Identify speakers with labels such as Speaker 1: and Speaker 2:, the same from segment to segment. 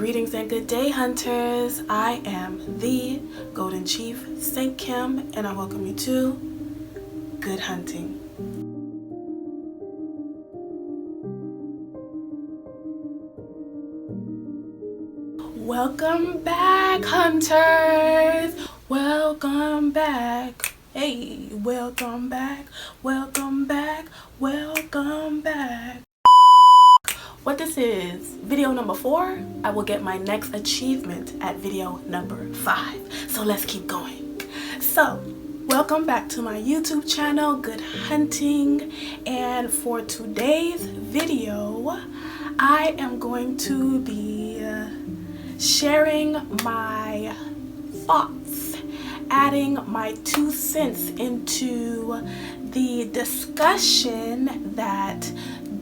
Speaker 1: Greetings and good day, hunters. I am the Golden Chief, St. Kim, and I welcome you to Good Hunting. Welcome back, hunters. Welcome back. Hey, welcome back. Welcome back. Welcome back. What this is, video number 4, I will get my next achievement at video number 5. So let's keep going. So, welcome back to my YouTube channel, Good Hunting. And for today's video, I am going to be sharing my thoughts, adding my 2 cents into the discussion that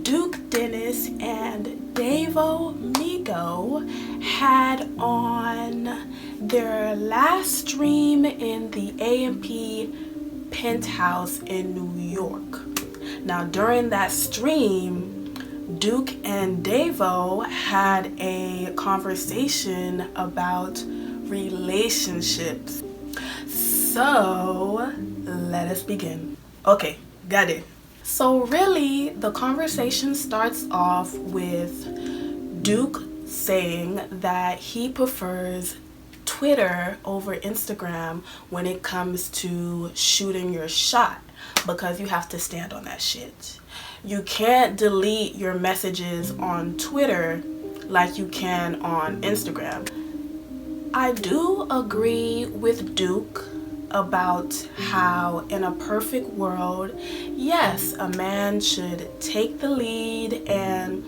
Speaker 1: Duke Dennis and Davo Migo had on their last stream in the A&P penthouse in New York. Now, during that stream, Duke and Davo had a conversation about relationships. So, let us begin. Okay, got it. So really, the conversation starts off with Duke saying that he prefers Twitter over Instagram when it comes to shooting your shot, because you have to stand on that shit. You can't delete your messages on Twitter like you can on Instagram. I do agree with Duke about how in a perfect world, yes, a man should take the lead and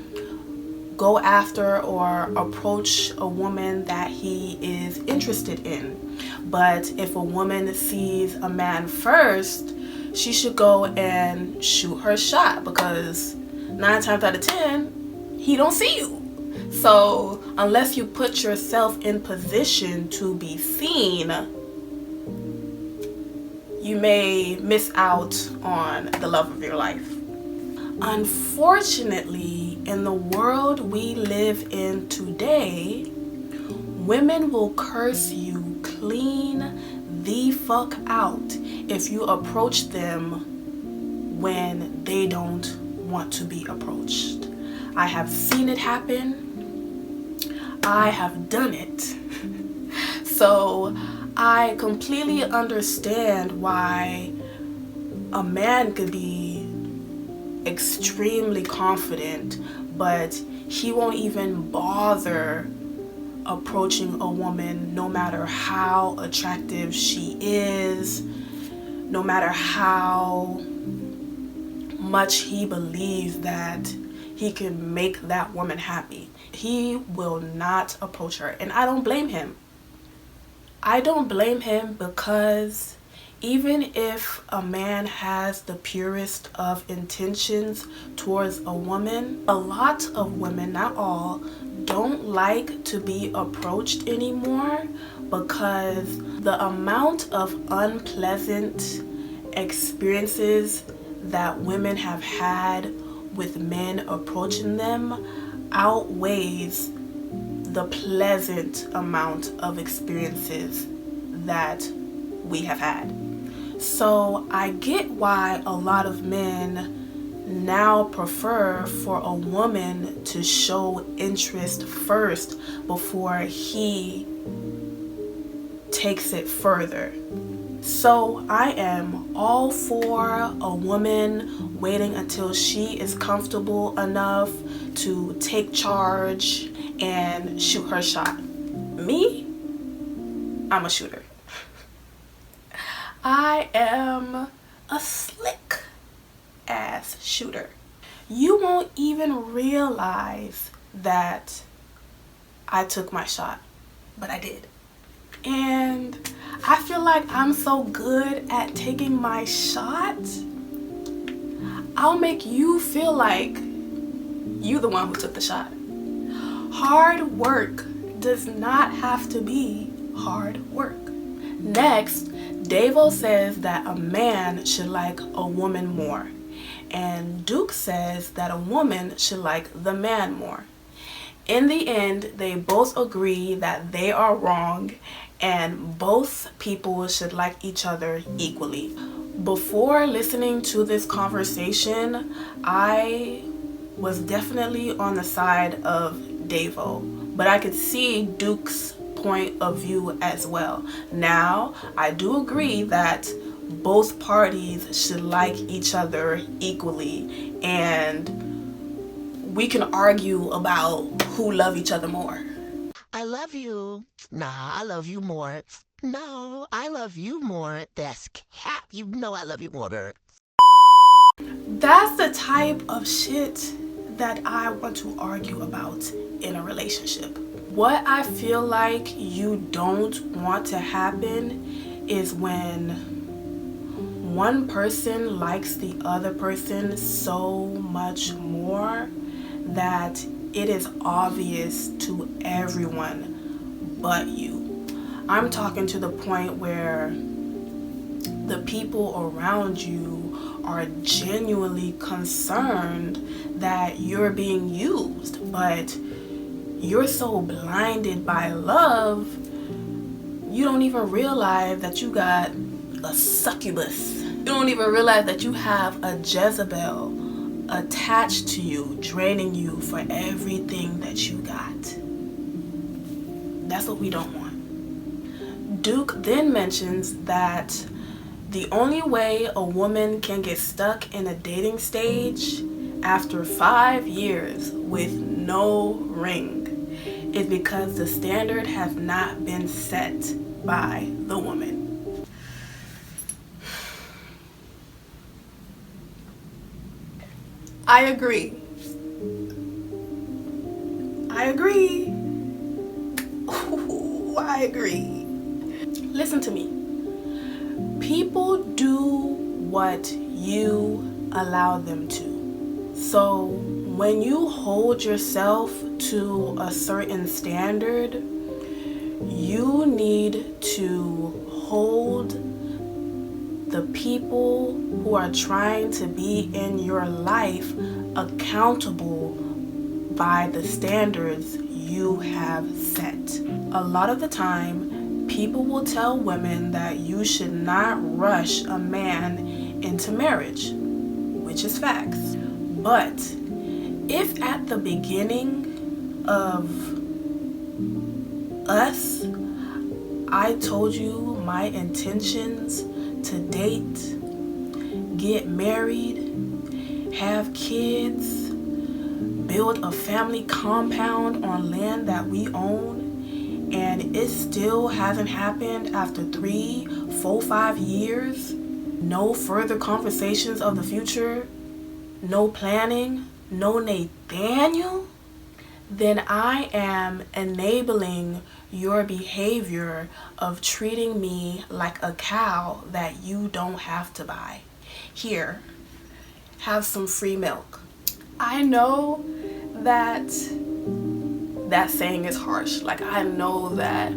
Speaker 1: go after or approach a woman that he is interested in. But if a woman sees a man first, she should go and shoot her shot, because 9 times out of 10, he don't see you. So unless you put yourself in position to be seen, you may miss out on the love of your life. Unfortunately, in the world we live in today, women will curse you clean the fuck out if you approach them when they don't want to be approached. I have seen it happen. I have done it. So I completely understand why a man could be extremely confident, but he won't even bother approaching a woman no matter how attractive she is, no matter how much he believes that he can make that woman happy. He will not approach her, and I don't blame him. I don't blame him, because even if a man has the purest of intentions towards a woman, a lot of women, not all, don't like to be approached anymore, because the amount of unpleasant experiences that women have had with men approaching them outweighs the pleasant amount of experiences that we have had. So I get why a lot of men now prefer for a woman to show interest first before he takes it further. So I am all for a woman waiting until she is comfortable enough to take charge and shoot her shot. Me, I'm a shooter. I am a slick ass shooter. You won't even realize that I took my shot, but I did. And I feel like I'm so good at taking my shot, I'll make you feel like you the one who took the shot. Hard work does not have to be hard work. Next, Davo says that a man should like a woman more, and Duke says that a woman should like the man more. In the end, they both agree that they are wrong and both people should like each other equally. Before listening to this conversation, I was definitely on the side of Davo, but I could see Duke's point of view as well. Now, I do agree that both parties should like each other equally, and we can argue about who love each other more.
Speaker 2: I love you. Nah, I love you more. No, I love you more. That's cap. You know I love you more.
Speaker 1: That's the type of shit that I want to argue about in a relationship. What I feel like you don't want to happen is when one person likes the other person so much more that it is obvious to everyone but you. I'm talking to the point where the people around you are genuinely concerned that you're being used, but you're so blinded by love, you don't even realize that you got a succubus. You don't even realize that you have a Jezebel attached to you, draining you for everything that you got. That's what we don't want. Duke then mentions that the only way a woman can get stuck in a dating stage after 5 years with no ring is because the standard has not been set by the woman. I agree. Ooh, I agree. Listen to me. People do what you allow them to. So when you hold yourself to a certain standard, you need to hold the people who are trying to be in your life accountable by the standards you have set. A lot of the time, people will tell women that you should not rush a man into marriage, which is facts. But if at the beginning of us, I told you my intentions to date, get married, have kids, build a family compound on land that we own, and it still hasn't happened after 3, 4, 5 years, no further conversations of the future, no planning, no Nathaniel, then I am enabling your behavior of treating me like a cow that you don't have to buy. Here, have some free milk. I know that that saying is harsh. Like, I know that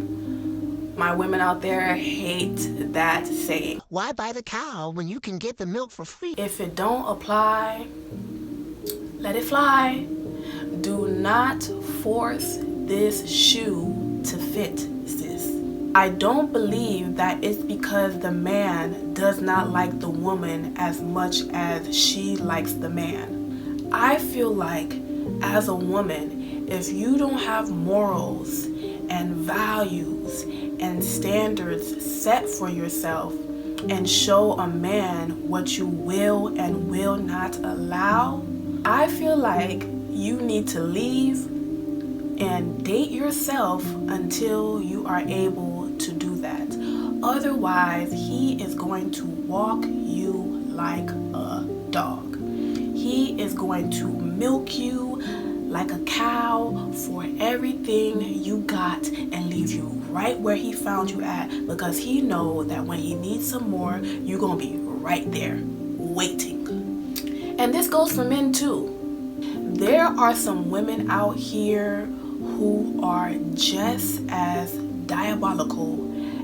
Speaker 1: my women out there hate that saying.
Speaker 2: Why buy the cow when you can get the milk for free?
Speaker 1: If it don't apply, let it fly. Do not force this shoe to fit, sis. I don't believe that it's because the man does not like the woman as much as she likes the man. I feel like as a woman, if you don't have morals and values and standards set for yourself and show a man what you will and will not allow, I feel like you need to leave and date yourself until you are able to do that. Otherwise, he is going to walk you like a dog. He is going to milk you like a cow for everything you got and leave you right where he found you at, because he knows that when he needs some more, you're going to be right there waiting. And this goes for men too. There are some women out here who are just as diabolical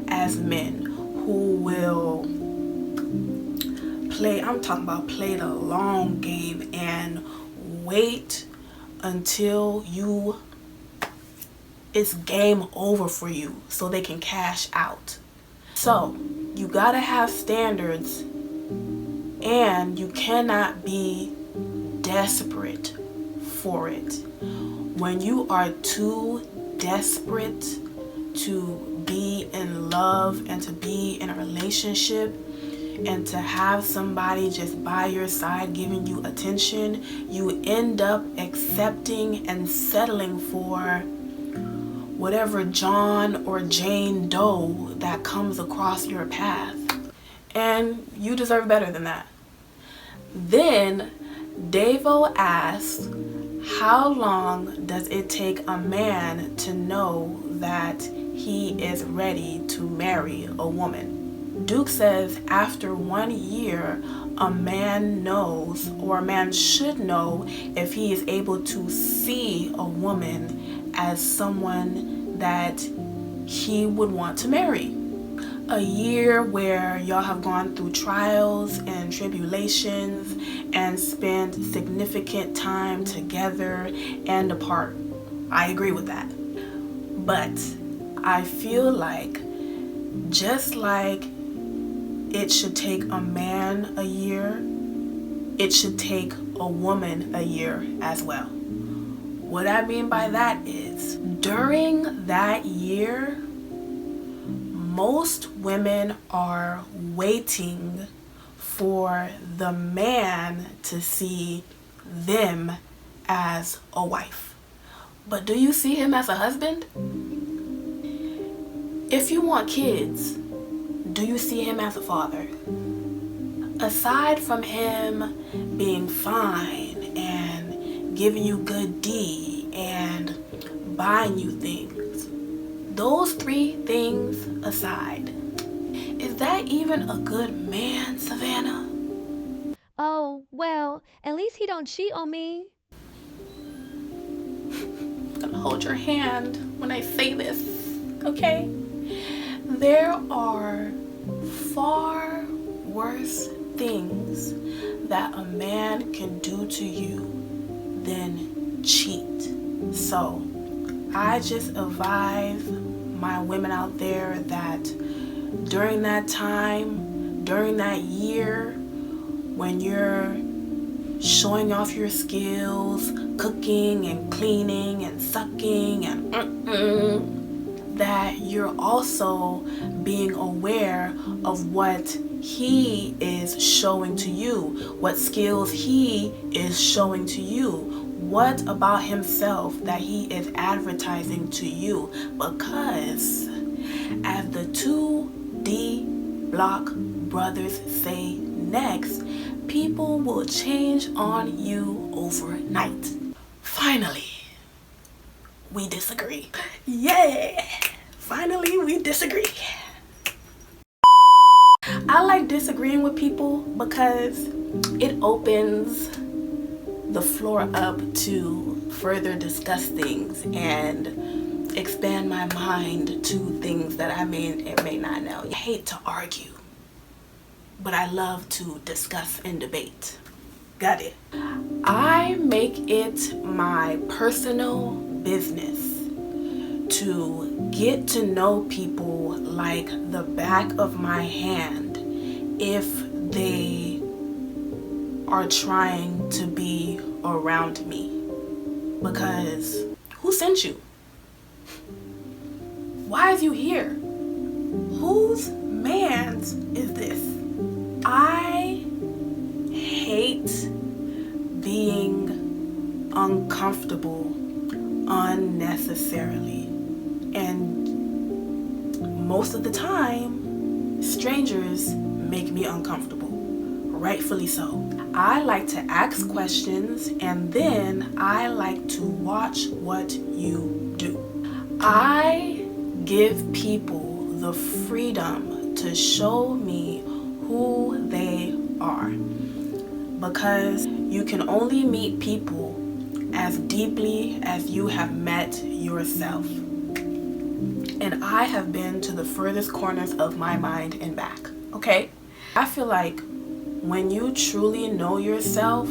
Speaker 1: as men, who will play the long game and wait until you it's game over for you so they can cash out. So you gotta have standards, and you cannot be desperate for it. When you are too desperate to be in love and to be in a relationship and to have somebody just by your side giving you attention, you end up accepting and settling for whatever John or Jane Doe that comes across your path. And you deserve better than that. Then Davo asks, how long does it take a man to know that he is ready to marry a woman? Duke says after 1 year, a man knows, or a man should know, if he is able to see a woman as someone that he would want to marry. A year where y'all have gone through trials and tribulations and spent significant time together and apart. I agree with that. But I feel like, just like it should take a man a year, it should take a woman a year as well. What I mean by that is, during that year, most women are waiting for the man to see them as a wife. But do you see him as a husband? If you want kids, do you see him as a father? Aside from him being fine and giving you good D and buying you things, those 3 things aside, is that even a good man, Savannah?
Speaker 3: Oh, well, at least he don't cheat on me.
Speaker 1: I'm gonna hold your hand when I say this, okay? There are far worse things that a man can do to you than cheat. So I just advise my women out there that during that time, during that year, when you're showing off your skills, cooking and cleaning and sucking and that you're also being aware of what he is showing to you, what skills he is showing to you, what about himself that he is advertising to you. Because as the 2D Block brothers say next, people will change on you overnight. Finally, we disagree. Yeah, finally we disagree. I like disagreeing with people because it opens the floor up to further discuss things and expand my mind to things that I may or may not know. I hate to argue, but I love to discuss and debate. Got it. I make it my personal business to get to know people like the back of my hand if they are trying to be around me. Because who sent you? Why is you here? Whose man's is this? I hate being uncomfortable unnecessarily. And most of the time, strangers make me uncomfortable. Rightfully so. I like to ask questions, and then I like to watch what you do. I give people the freedom to show me who they are, because you can only meet people as deeply as you have met yourself. And I have been to the furthest corners of my mind and back, okay? I feel like when you truly know yourself,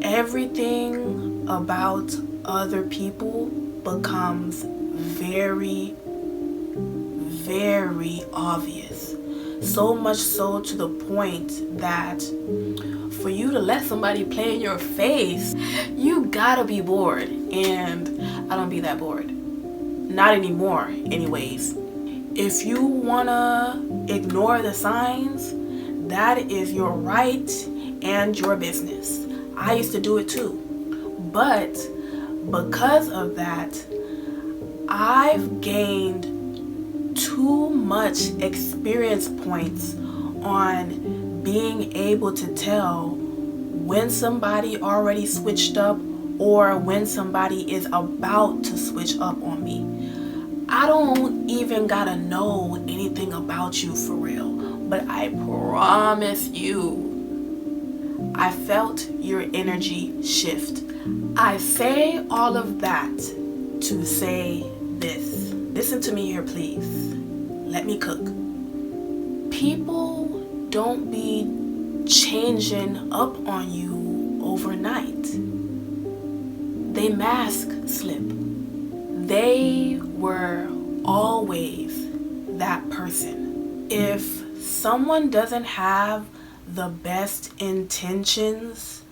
Speaker 1: everything about other people becomes very, very obvious. So much so to the point that for you to let somebody play in your face, you gotta be bored. And I don't be that bored. Not anymore, anyways. If you wanna ignore the signs, that is your right and your business. I used to do it too. But because of that, I've gained too much experience points on being able to tell when somebody already switched up or when somebody is about to switch up on me. I don't even gotta know anything about you for real, but I promise you, I felt your energy shift. I say all of that to say this. Listen to me here, please. Let me cook. People don't be changing up on you overnight. They mask slip. They were always that person. If someone doesn't have the best intentions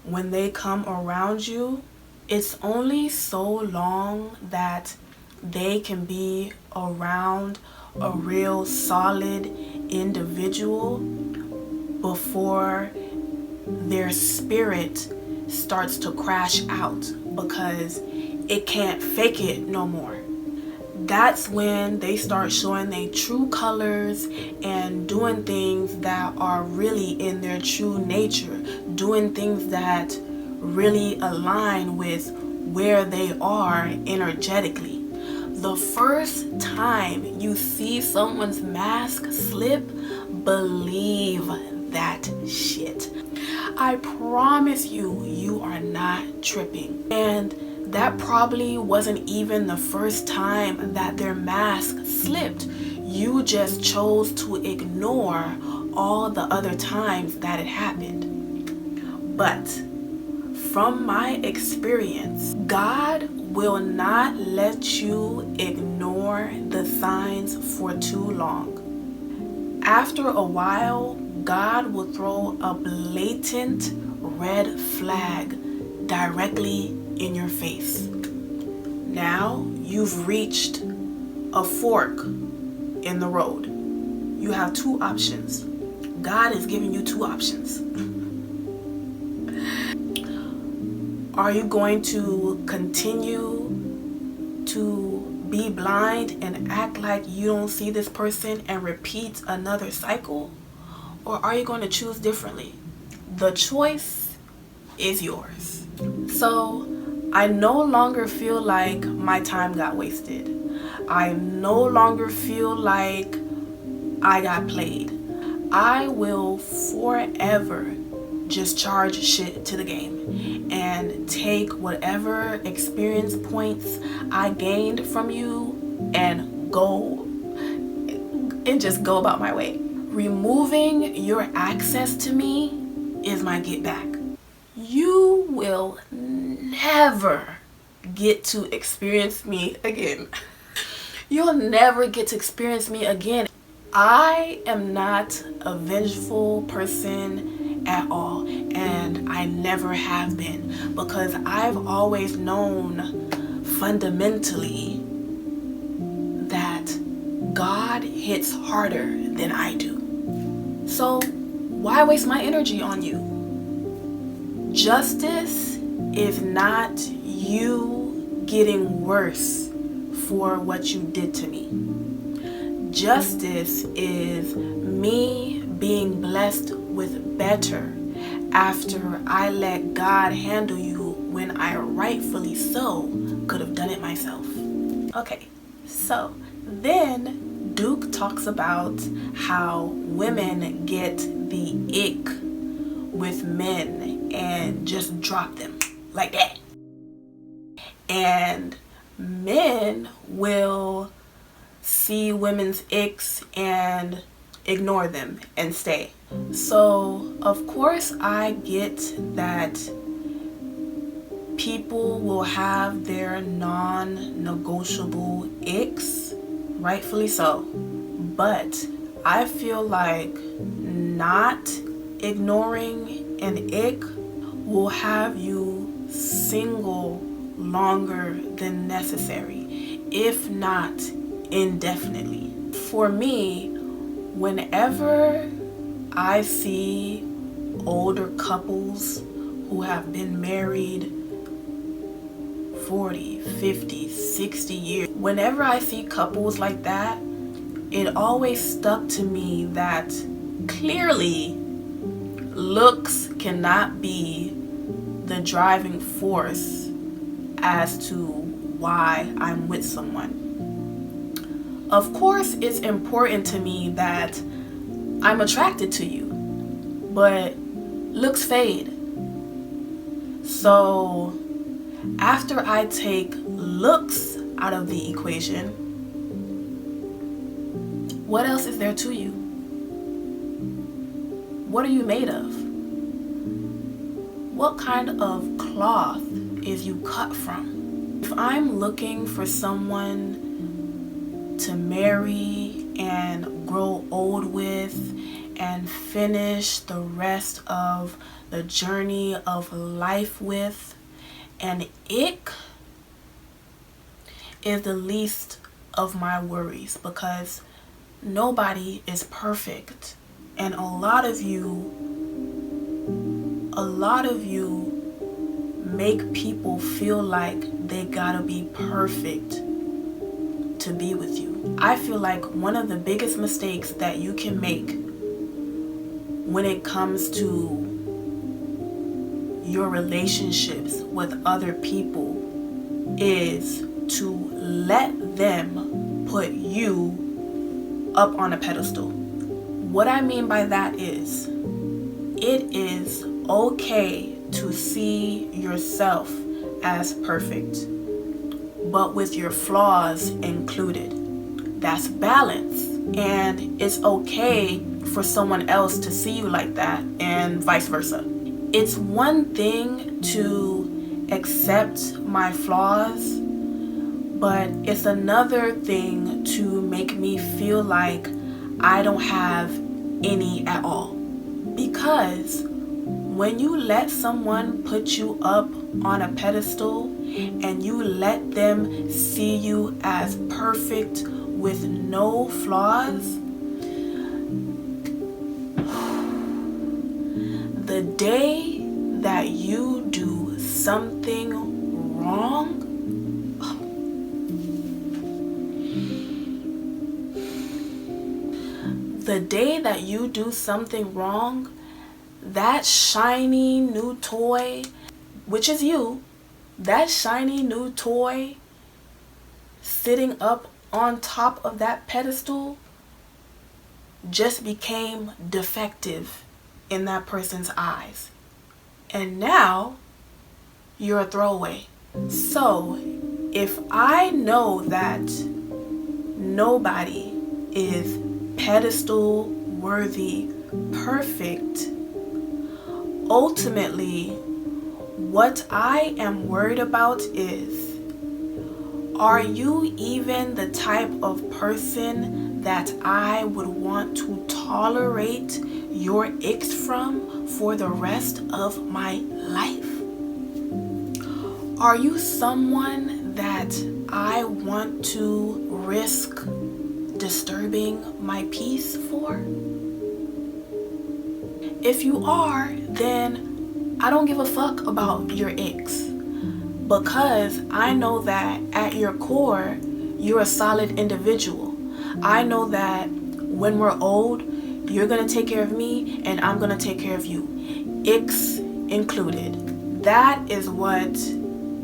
Speaker 1: when they come around you, it's only so long that they can be around a real solid individual before their spirit starts to crash out because it can't fake it no more. That's when they start showing their true colors and doing things that are really in their true nature, doing things that really align with where they are energetically. The first time you see someone's mask slip, believe that shit. I promise you, you are not tripping. And that probably wasn't even the first time that their mask slipped. You just chose to ignore all the other times that it happened. But from my experience, God will not let you ignore the signs for too long. After a while, God will throw a blatant red flag directly in your face. Now you've reached a fork in the road. You have two options. God is giving you two options. Are you going to continue to be blind and act like you don't see this person and repeat another cycle? Or are you going to choose differently? The choice is yours. So I no longer feel like my time got wasted. I no longer feel like I got played. I will forever just charge shit to the game and take whatever experience points I gained from you and go and just go about my way. Removing your access to me is my get back. You will never get to experience me again. You'll never get to experience me again. I am not a vengeful person at all, and I never have been, because I've always known fundamentally that God hits harder than I do. So why waste my energy on you? Justice is not you getting worse for what you did to me. Justice is me being blessed with better after I let God handle you when I rightfully so could have done it myself. Okay, so then Duke talks about how women get the ick with men and just drop them like that. And men will see women's icks and ignore them and stay. So of course I get that people will have their non-negotiable icks, rightfully so. But I feel like not ignoring an ick will have you single longer than necessary, if not indefinitely. For me, whenever I see older couples who have been married 40, 50, 60 years, whenever I see couples like that, it always stuck to me that clearly looks cannot be the driving force as to why I'm with someone. Of course, it's important to me that I'm attracted to you, but looks fade. So after I take looks out of the equation, what else is there to you? What are you made of? What kind of cloth is you cut from? If I'm looking for someone to marry and grow old with and finish the rest of the journey of life with, an ick is the least of my worries, because nobody is perfect, and a lot of you make people feel like they gotta be perfect to be with you. I feel like one of the biggest mistakes that you can make when it comes to your relationships with other people is to let them put you up on a pedestal. What I mean by that is, it is okay to see yourself as perfect, but with your flaws included. That's balance. And it's okay for someone else to see you like that, and vice versa. It's one thing to accept my flaws, but it's another thing to make me feel like I don't have any at all. Because when you let someone put you up on a pedestal and you let them see you as perfect with no flaws, the day that you do something wrong, that shiny new toy, which is you, that shiny new toy sitting up on top of that pedestal just became defective in that person's eyes. And now you're a throwaway. So if I know that nobody is pedestal worthy perfect, ultimately what I am worried about is, are you even the type of person that I would want to tolerate your icks from for the rest of my life? Are you someone that I want to risk disturbing my peace for? If you are, then I don't give a fuck about your icks, because I know that at your core, you're a solid individual. I know that when we're old, you're gonna take care of me and I'm gonna take care of you, icks included. That is what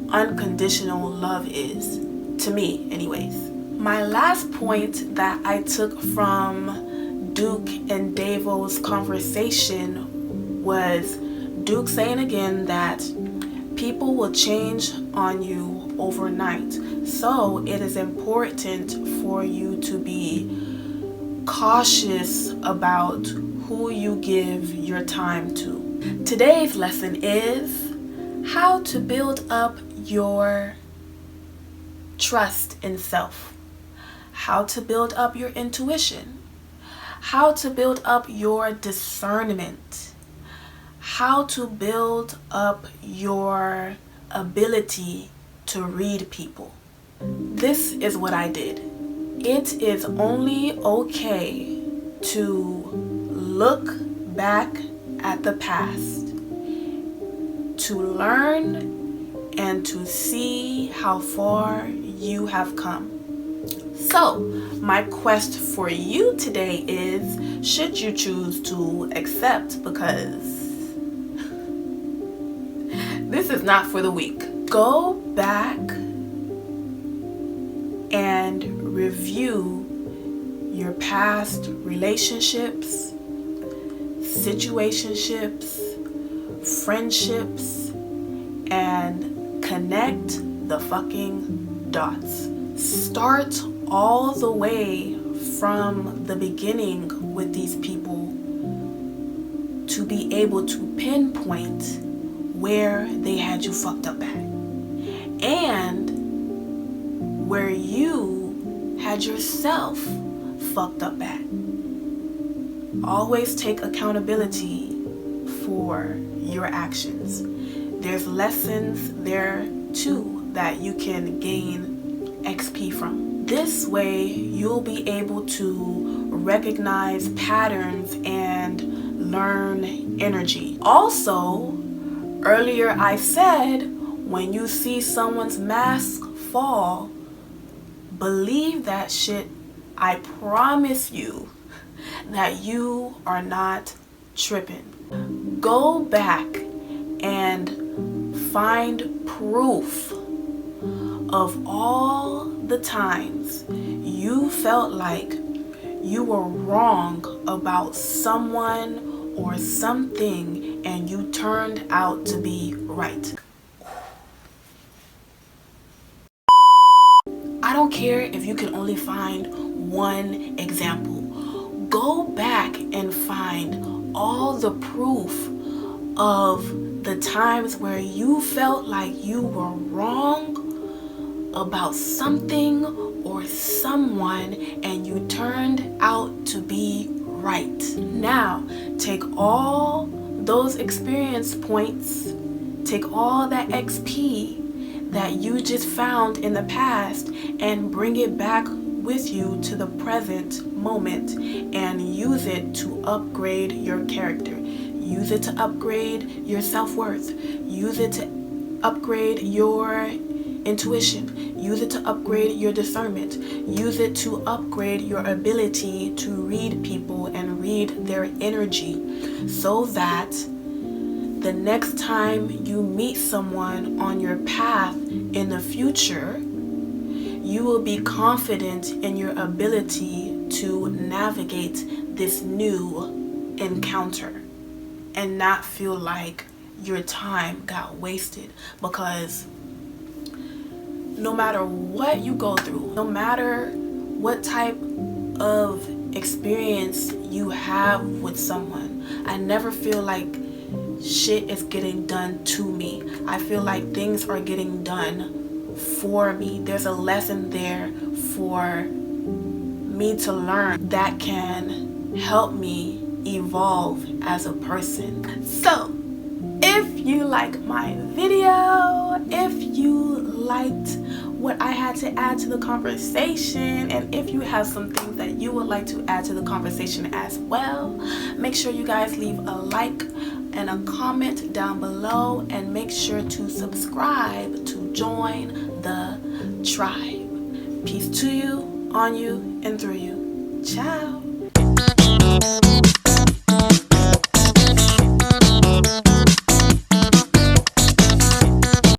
Speaker 1: unconditional love is, to me anyways. My last point that I took from Duke and Davo's conversation was Duke saying again that people will change on you overnight. So it is important for you to be cautious about who you give your time to. Today's lesson is, how to build up your trust in self, how to build up your intuition, how to build up your discernment, how to build up your ability to read people. This is what I did. It is only okay to look back at the past, to learn and to see how far you have come. So, my quest for you today is, should you choose to accept, because this is not for the weak. Go back and review your past relationships, situationships, friendships, and connect the fucking dots. Start all the way from the beginning with these people to be able to pinpoint where they had you fucked up at and where you had yourself fucked up at. Always take accountability for your actions. There's lessons there too that you can gain XP from. This way you'll be able to recognize patterns and learn energy. Also, earlier I said, when you see someone's mask fall, believe that shit. I promise you that you are not tripping. Go back and find proof of all the times you felt like you were wrong about someone or something and you turned out to be right. I don't care if you can only find one example. Go back and find all the proof of the times where you felt like you were wrong about something or someone and you turned out to be right. Now, take all those experience points, take all that XP that you just found in the past and bring it back with you to the present moment and use it to upgrade your character. Use it to upgrade your self-worth. Use it to upgrade your intuition. Use it to upgrade your discernment. Use it to upgrade your ability to read people and read their energy, so that the next time you meet someone on your path in the future, you will be confident in your ability to navigate this new encounter and not feel like your time got wasted. Because no matter what you go through, no matter what type of experience you have with someone, I never feel like shit is getting done to me. I feel like things are getting done for me. There's a lesson there for me to learn that can help me evolve as a person. So, if you like my video, if you liked what I had to add to the conversation, and if you have some things that you would like to add to the conversation as well, make sure you guys leave a like and a comment down below, and make sure to subscribe to join the tribe. Peace to you, on you, and through you. Ciao.